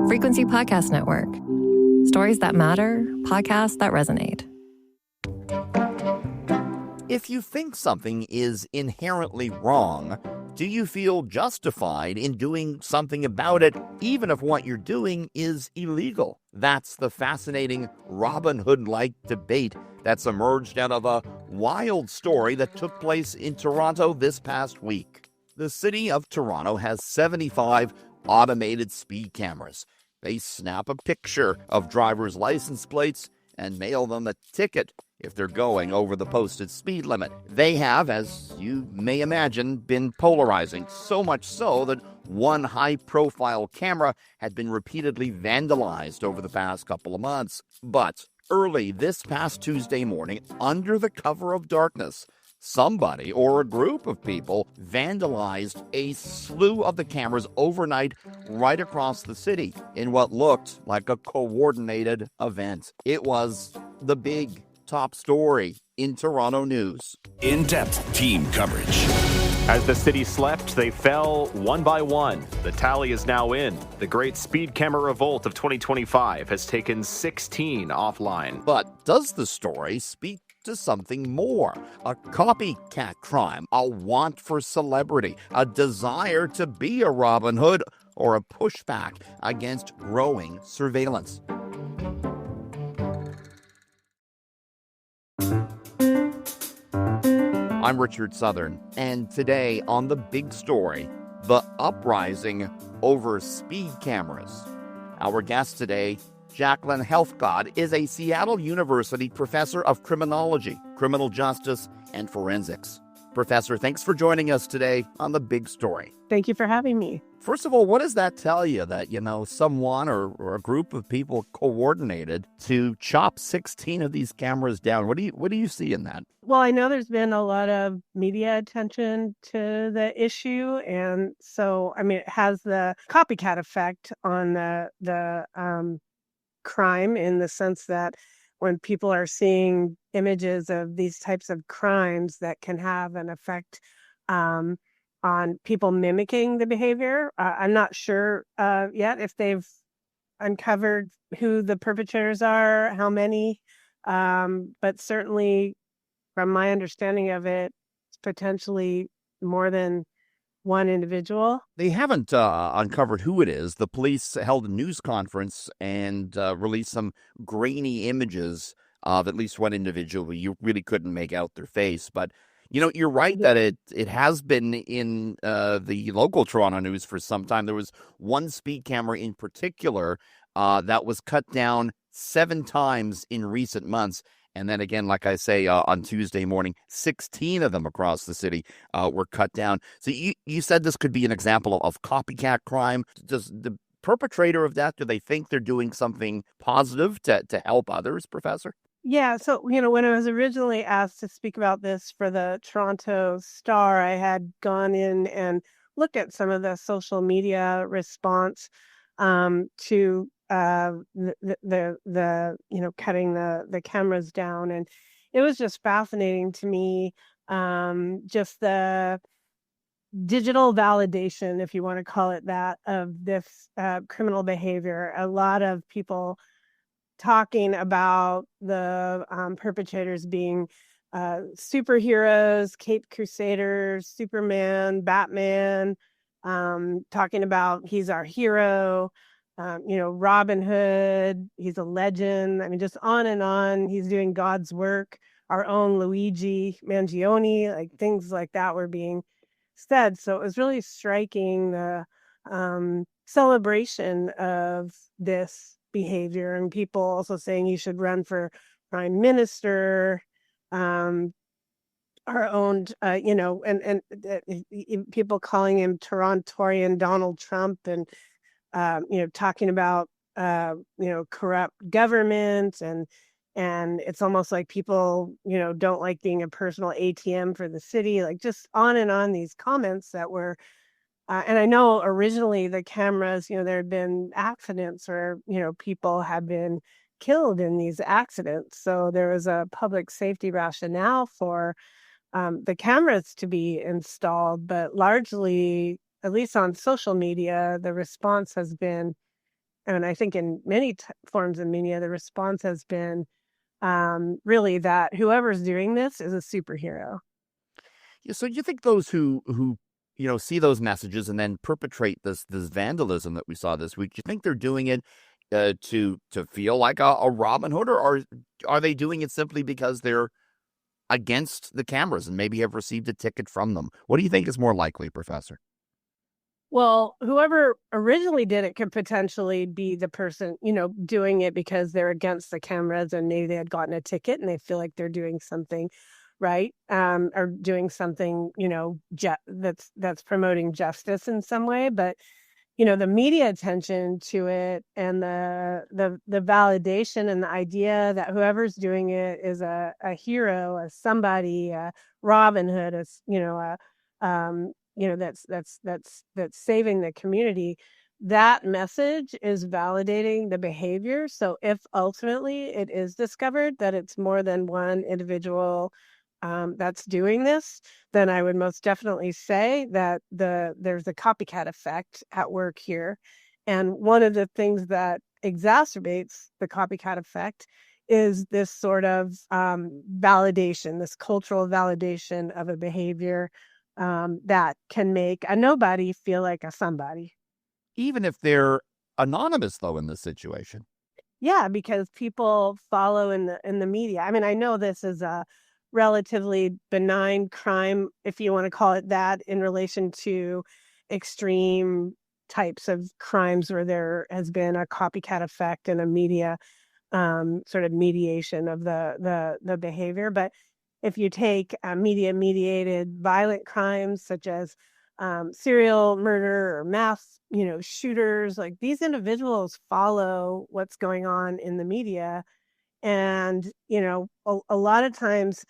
Frequency Podcast Network. Stories that matter, podcasts that resonate. If you think something is inherently wrong, do you feel justified in doing something about it, even if what you're doing is illegal? That's the fascinating Robin Hood-like debate that's emerged out of a wild story that took place in Toronto this past week. The city of Toronto has 75 automated speed cameras. They snap a picture of driver's license plates and mail them a ticket if they're going over the posted speed limit. They have, as you may imagine, been polarizing, so much so that one high-profile camera had been repeatedly vandalized over the past couple of months. But early this past Tuesday morning, under the cover of darkness, somebody or a group of people vandalized a slew of the cameras overnight right across the city in what looked like a coordinated event. It was the big top story in Toronto news. In-depth team coverage. As the city slept, they fell one by one. The tally is now in. The Great Speed Camera Revolt of 2025 has taken 16 offline. But does the story speak to something more? A copycat crime, a want for celebrity, a desire to be a Robin Hood, or a pushback against growing surveillance? I'm Richard Southern, and today on The Big Story, the uprising over speed cameras. Our guest today, Jacqueline Helfgott, is a Seattle University professor of criminology, criminal justice, and forensics. Professor, thanks for joining us today on The Big Story. Thank you for having me. First of all, what does that tell you that, someone or a group of people coordinated to chop 16 of these cameras down? What do you see in that? Well, I know there's been a lot of media attention to the issue. And so, it has the copycat effect on the crime, in the sense that when people are seeing images of these types of crimes, that can have an effect on people mimicking the behavior. I'm not sure yet if they've uncovered who the perpetrators are, how many, but certainly from my understanding of it, it's potentially more than one individual. They haven't uncovered who it is. The police held a news conference and released some grainy images of at least one individual. You really couldn't make out their face. But, you're right that it has been in the local Toronto news for some time. There was one speed camera in particular that was cut down 7 times in recent months. And then again, like I say, on Tuesday morning, 16 of them across the city were cut down. So you said this could be an example of copycat crime. Does the perpetrator of that, do they think they're doing something positive to help others, Professor? Yeah. So, when I was originally asked to speak about this for the Toronto Star, I had gone in and looked at some of the social media response to the cutting the cameras down, and it was just fascinating to me, just the digital validation, if you want to call it that, of this criminal behavior. A lot of people talking about the perpetrators being superheroes, Caped Crusaders, Superman, Batman, talking about he's our hero. Robin Hood, he's a legend. Just on and on. He's doing God's work. Our own Luigi Mangione, like things like that were being said. So it was really striking, the celebration of this behavior, and people also saying you should run for prime minister. Our own, and people calling him Torontorian Donald Trump, and talking about, corrupt government, and it's almost like people, don't like being a personal ATM for the city, like just on and on these comments that were, and I know originally the cameras, there had been accidents where, people had been killed in these accidents. So there was a public safety rationale for the cameras to be installed, but largely, at least on social media, the response has been and I think in many forms of media, the response has been really that whoever's doing this is a superhero. Yeah, so you think those who see those messages and then perpetrate this vandalism that we saw this week, do you think they're doing it to feel like a Robin Hood, or are they doing it simply because they're against the cameras and maybe have received a ticket from them? What do you think is more likely, Professor? Well, whoever originally did it could potentially be the person, doing it because they're against the cameras and maybe they had gotten a ticket and they feel like they're doing something right, or doing something, that's promoting justice in some way. But the media attention to it and the validation and the idea that whoever's doing it is a hero, a somebody, a Robin Hood, that's saving the community. That message is validating the behavior. So if ultimately it is discovered that it's more than one individual that's doing this, then I would most definitely say that there's a copycat effect at work here. And one of the things that exacerbates the copycat effect is this sort of validation, this cultural validation of a behavior that can make a nobody feel like a somebody. Even if they're anonymous, though, in this situation. Yeah, because people follow in the media. I mean, I know this is a relatively benign crime, if you want to call it that, in relation to extreme types of crimes where there has been a copycat effect and a media sort of mediation of the behavior. But if you take media mediated violent crimes such as serial murder or mass, shooters, like these individuals follow what's going on in the media. And, a lot of times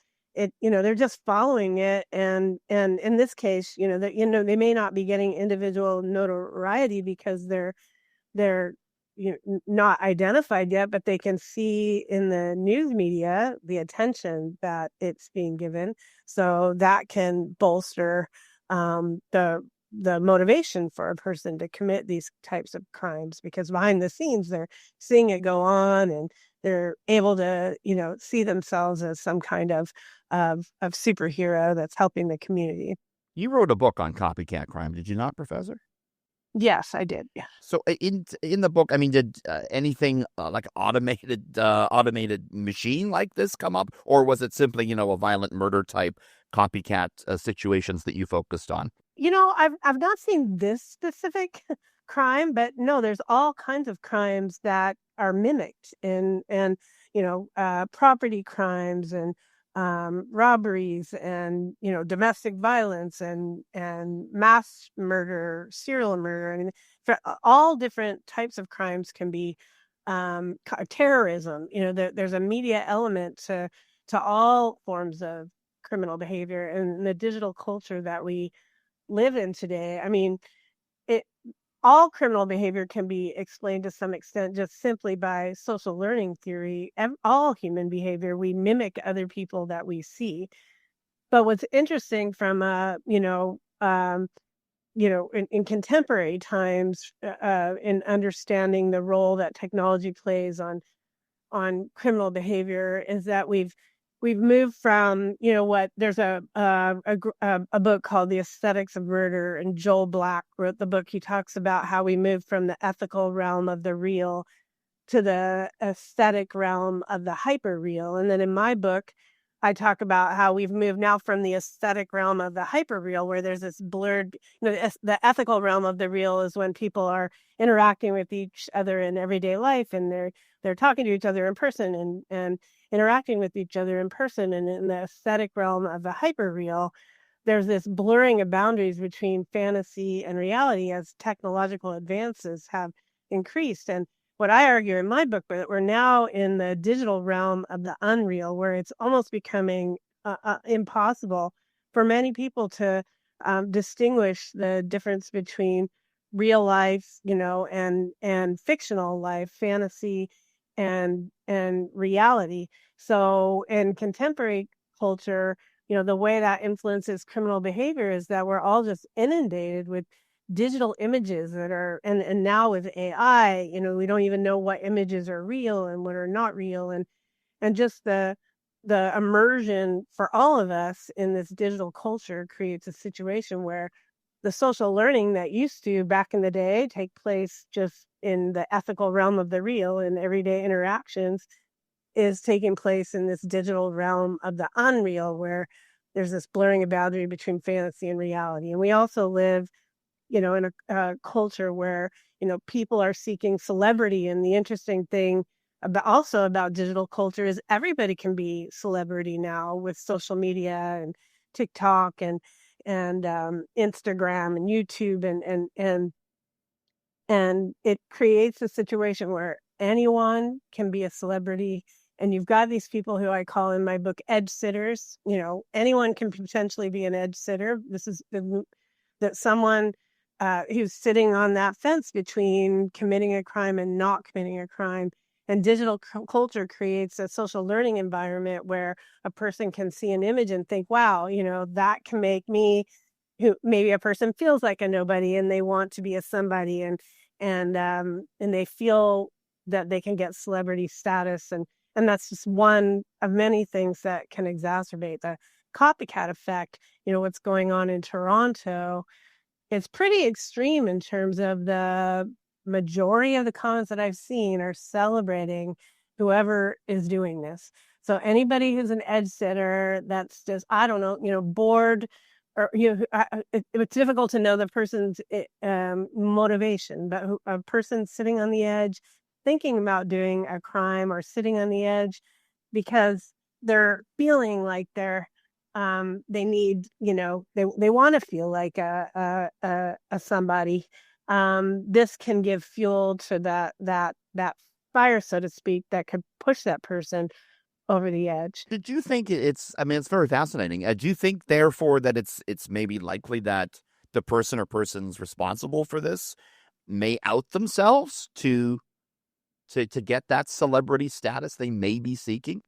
they're just following it. And in this case, that, they may not be getting individual notoriety because they're not identified yet, but they can see in the news media the attention that it's being given. So that can bolster the motivation for a person to commit these types of crimes, because behind the scenes they're seeing it go on and they're able to see themselves as some kind of superhero that's helping the community. You wrote a book on copycat crime, did you not, Professor? Yes, I did. Yeah. So in the book, I mean, did anything like automated machine like this come up, or was it simply a violent murder type copycat situations that you focused on? I've not seen this specific crime, but no, there's all kinds of crimes that are mimicked and property crimes and robberies and domestic violence and mass murder, serial murder. I mean, all different types of crimes can be terrorism. There's a media element to all forms of criminal behavior, and the digital culture that we live in today. I mean, it all criminal behavior can be explained to some extent just simply by social learning theory. All human behavior, we mimic other people that we see. But what's interesting from in contemporary times, in understanding the role that technology plays on criminal behavior, is that we've moved from what there's a book called The Aesthetics of Murder, and Joel Black wrote the book. He talks about how we moved from the ethical realm of the real to the aesthetic realm of the hyper real. And then in my book, I talk about how we've moved now from the aesthetic realm of the hyper real, where there's this blurred, the ethical realm of the real is when people are interacting with each other in everyday life, and they're talking to each other in person and interacting with each other in person. And in the aesthetic realm of the hyper real, there's this blurring of boundaries between fantasy and reality as technological advances have increased. And what I argue in my book, but we're now in the digital realm of the unreal, where it's almost becoming impossible for many people to distinguish the difference between real life, and fictional life, fantasy and reality. So in contemporary culture, the way that influences criminal behavior is that we're all just inundated with digital images that are, and now with AI, we don't even know what images are real and what are not real. And just the immersion for all of us in this digital culture creates a situation where the social learning that used to back in the day take place just in the ethical realm of the real and everyday interactions is taking place in this digital realm of the unreal, where there's this blurring of boundary between fantasy and reality. And we also live, in a culture where, people are seeking celebrity. And the interesting thing about digital culture is everybody can be celebrity now with social media and TikTok and Instagram and YouTube and it creates a situation where anyone can be a celebrity. And you've got these people who I call in my book edge sitters. Anyone can potentially be an edge sitter. This is that someone who's sitting on that fence between committing a crime and not committing a crime. And digital culture creates a social learning environment where a person can see an image and think, wow, that can make me, who maybe a person feels like a nobody and they want to be a somebody, and they feel that they can get celebrity status, and that's just one of many things that can exacerbate the copycat effect. What's going on in Toronto, it's pretty extreme in terms of the majority of the comments that I've seen are celebrating whoever is doing this. So anybody who's an edge sitter that's just, I don't know, bored, or it's difficult to know the person's motivation, but a person sitting on the edge, thinking about doing a crime, or sitting on the edge because they're feeling like they need, they want to feel like a somebody. This can give fuel to that fire, so to speak, that could push that person over the edge. Did you think it's very fascinating. Do you think, therefore, that it's maybe likely that the person or persons responsible for this may out themselves to get that celebrity status they may be seeking?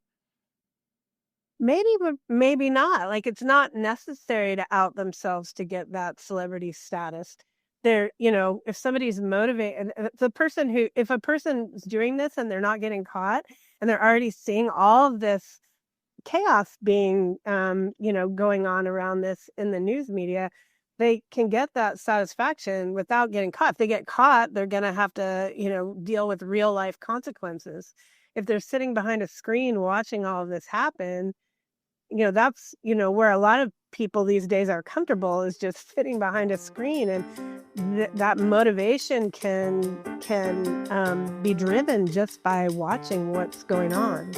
Maybe, but maybe not. Like, it's not necessary to out themselves to get that celebrity status. If somebody's motivated, if a person's doing this and they're not getting caught, and they're already seeing all of this chaos being, going on around this in the news media, they can get that satisfaction without getting caught. If they get caught, they're going to have to, deal with real life consequences. If they're sitting behind a screen watching all of this happen, that's, where a lot of people these days are comfortable, is just sitting behind a screen, and that motivation can be driven just by watching what's going on.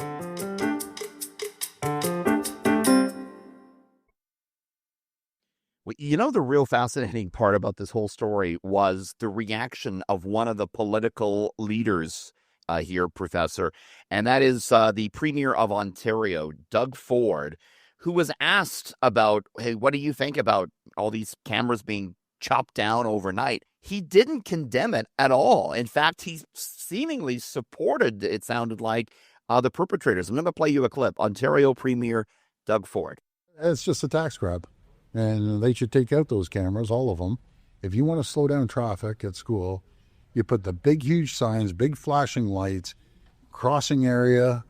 Well, the real fascinating part about this whole story was the reaction of one of the political leaders here, Professor, and that is the Premier of Ontario, Doug Ford, who was asked about, hey, what do you think about all these cameras being chopped down overnight? He didn't condemn it at all. In fact, he seemingly supported, it sounded like, the perpetrators. I'm going to play you a clip. Ontario Premier Doug Ford. It's just a tax grab, and they should take out those cameras, all of them. If you want to slow down traffic at school, you put the big, huge signs, big flashing lights, crossing area,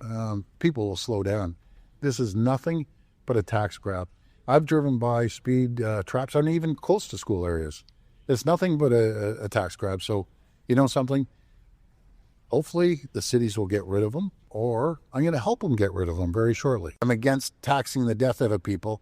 people will slow down. This is nothing but a tax grab. I've driven by speed traps, aren't even close to school areas. It's nothing but a tax grab. So, something? Hopefully the cities will get rid of them, or I'm going to help them get rid of them very shortly. I'm against taxing the death out of people.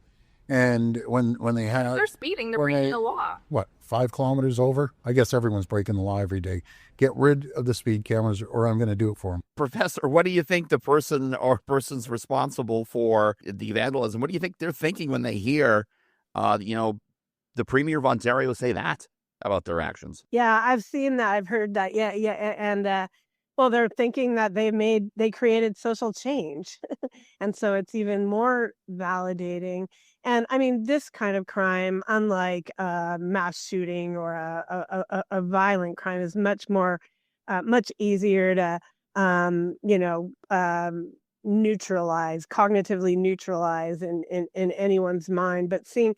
And when they have... They're speeding, they're breaking the law. What, 5 kilometers over? I guess everyone's breaking the law every day. Get rid of the speed cameras, or I'm going to do it for them. Professor, what do you think the person or persons responsible for the vandalism, what do you think they're thinking when they hear, the Premier of Ontario say that about their actions? Yeah, I've seen that. I've heard that. Yeah. And, well, they're thinking that they created social change. And so it's even more validating. And I mean, this kind of crime, unlike a mass shooting or a violent crime, is much more, much easier to, cognitively neutralize in anyone's mind. But seeing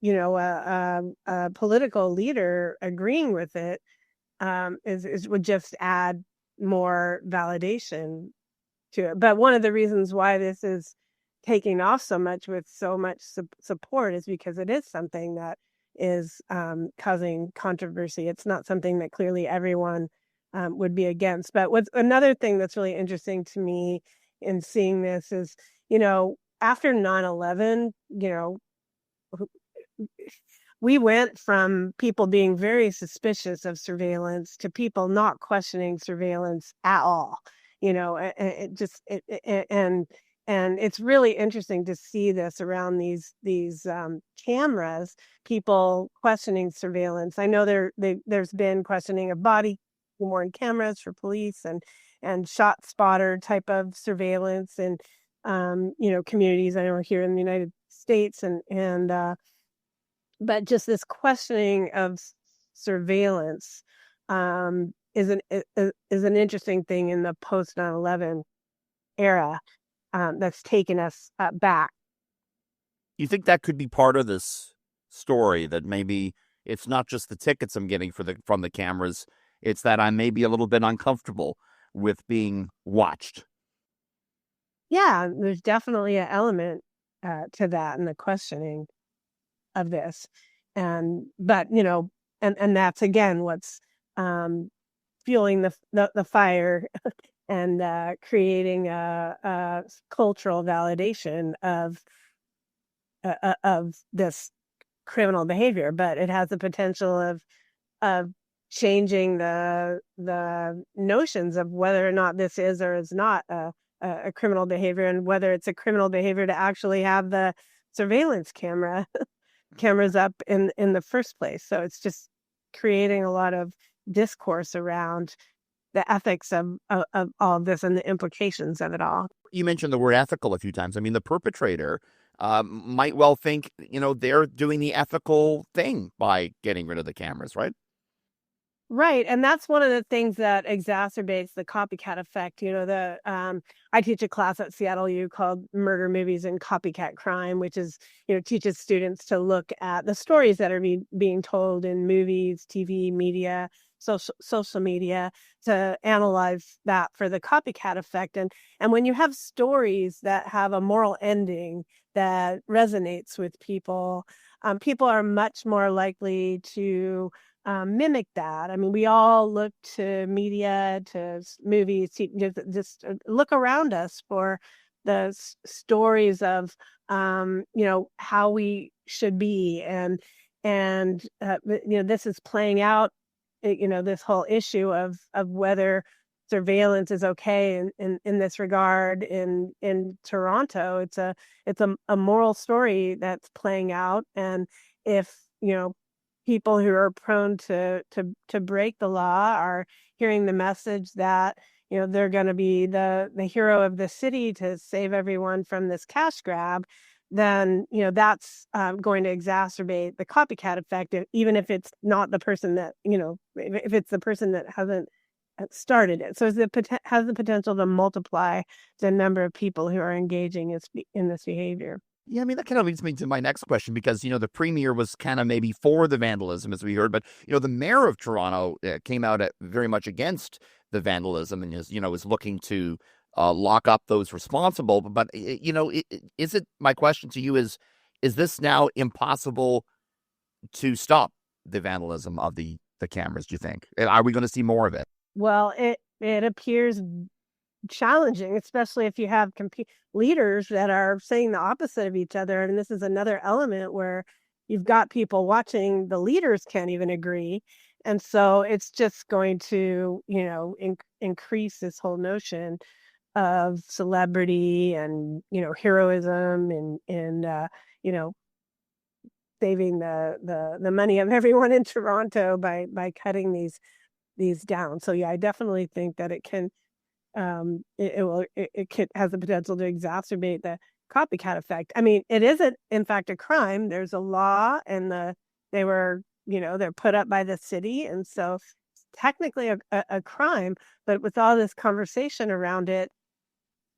a political leader agreeing with it would just add more validation to it. But one of the reasons why this is taking off so much with so much support is because it is something that is causing controversy. It's not something that clearly everyone would be against. But what's another thing that's really interesting to me in seeing this is, after 9/11, we went from people being very suspicious of surveillance to people not questioning surveillance at all. And it's really interesting to see this around these cameras, people questioning surveillance. I know there's been questioning of body worn cameras for police and shot spotter type of surveillance and communities. I know here in the United States but just this questioning of surveillance is an interesting thing in the post 9/11 era that's taken us back. You think that could be part of this story, that maybe it's not just the tickets I'm getting from the cameras, it's that I may be a little bit uncomfortable with being watched? Yeah, there's definitely an element to that in the questioning of this. But and that's again what's fueling the fire and creating a cultural validation of this criminal behavior. But it has the potential of changing the notions of whether or not this is or is not a criminal behavior, and whether it's a criminal behavior to actually have the surveillance cameras up in the first place. So it's just creating a lot of discourse around the ethics of all of this and the implications of it all. You mentioned the word ethical a few times. I mean, the perpetrator might well think, they're doing the ethical thing by getting rid of the cameras, right? Right, and that's one of the things that exacerbates the copycat effect. I teach a class at Seattle U called Murder Movies and Copycat Crime, which is, teaches students to look at the stories that are being told in movies, TV, media, social media, to analyze that for the copycat effect. And when you have stories that have a moral ending that resonates with people, people are much more likely to mimic that. I mean, we all look to media, to movies, just look around us for the stories of, how we should be. And this is playing out, this whole issue of whether surveillance is okay in this regard in Toronto. It's a moral story that's playing out. And if, people who are prone to break the law are hearing the message that they're going to be the hero of the city to save everyone from this cash grab, then that's going to exacerbate the copycat effect, even if it's not the person that if it's the person that hasn't started it. So it has the potential to multiply the number of people who are engaging in this behavior. Yeah, I mean, that kind of leads me to my next question, because, the premier was kind of maybe for the vandalism, as we heard, but, the mayor of Toronto came out very much against the vandalism and is looking to lock up those responsible. But, is it, my question to you is this now impossible to stop the vandalism of the cameras, do you think? Are we going to see more of it? Well, it appears challenging, especially if you have leaders that are saying the opposite of each other. And this is another element where you've got people watching, the leaders can't even agree. And so it's just going to, increase this whole notion of celebrity and, heroism and saving the money of everyone in Toronto by cutting these down. So yeah, I definitely think that it can has the potential to exacerbate the copycat effect. I mean, it isn't in fact a crime. There's a law, and they're put up by the city, and so it's technically a crime. But with all this conversation around it,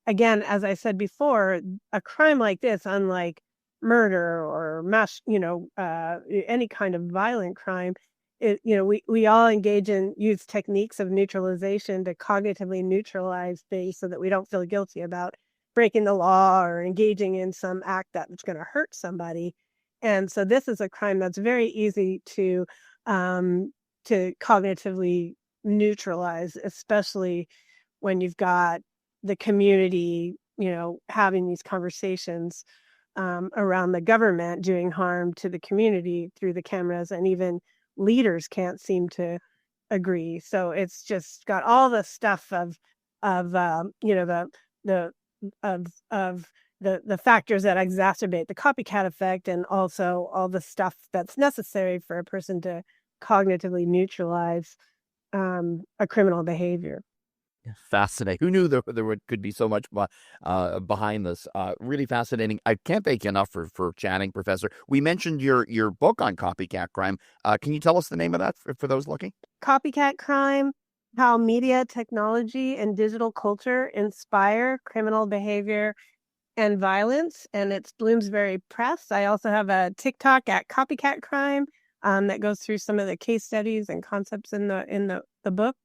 again, as I said before, a crime like this, unlike murder or mass, any kind of violent crime, we all use techniques of neutralization to cognitively neutralize things so that we don't feel guilty about breaking the law or engaging in some act that's going to hurt somebody. And so this is a crime that's very easy to cognitively neutralize, especially when you've got the community, having these conversations around the government doing harm to the community through the cameras, and even leaders can't seem to agree. So it's just got all the stuff of the factors that exacerbate the copycat effect, and also all the stuff that's necessary for a person to cognitively neutralize a criminal behavior. Fascinating. Who knew there could be so much behind this? Really fascinating. I can't thank you enough for chatting, Professor. We mentioned your book on copycat crime. Can you tell us the name of that for those looking? Copycat Crime: How Media, Technology, and Digital Culture Inspire Criminal Behavior and Violence. And it's Bloomsbury Press. I also have a TikTok at Copycat Crime that goes through some of the case studies and concepts in the book.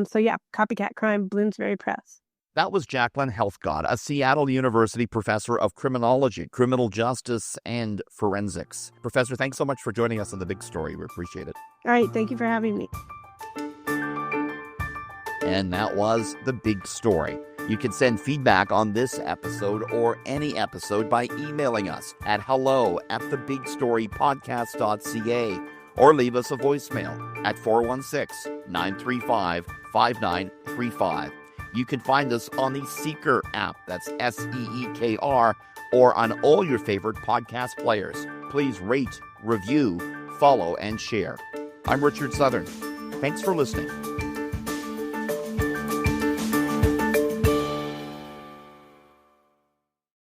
So yeah, Copycat Crime, Bloomsbury Press. That was Jacqueline Helfgott, a Seattle University professor of criminology, criminal justice, and forensics. Professor, thanks so much for joining us on The Big Story. We appreciate it. All right, thank you for having me. And that was The Big Story. You can send feedback on this episode or any episode by emailing us at hello@thebigstorypodcast.ca or leave us a voicemail at 416-935-5935. You can find us on the Seeker app, that's SEEKR, or on all your favorite podcast players. Please rate, review, follow, and share. I'm Richard Southern. Thanks for listening.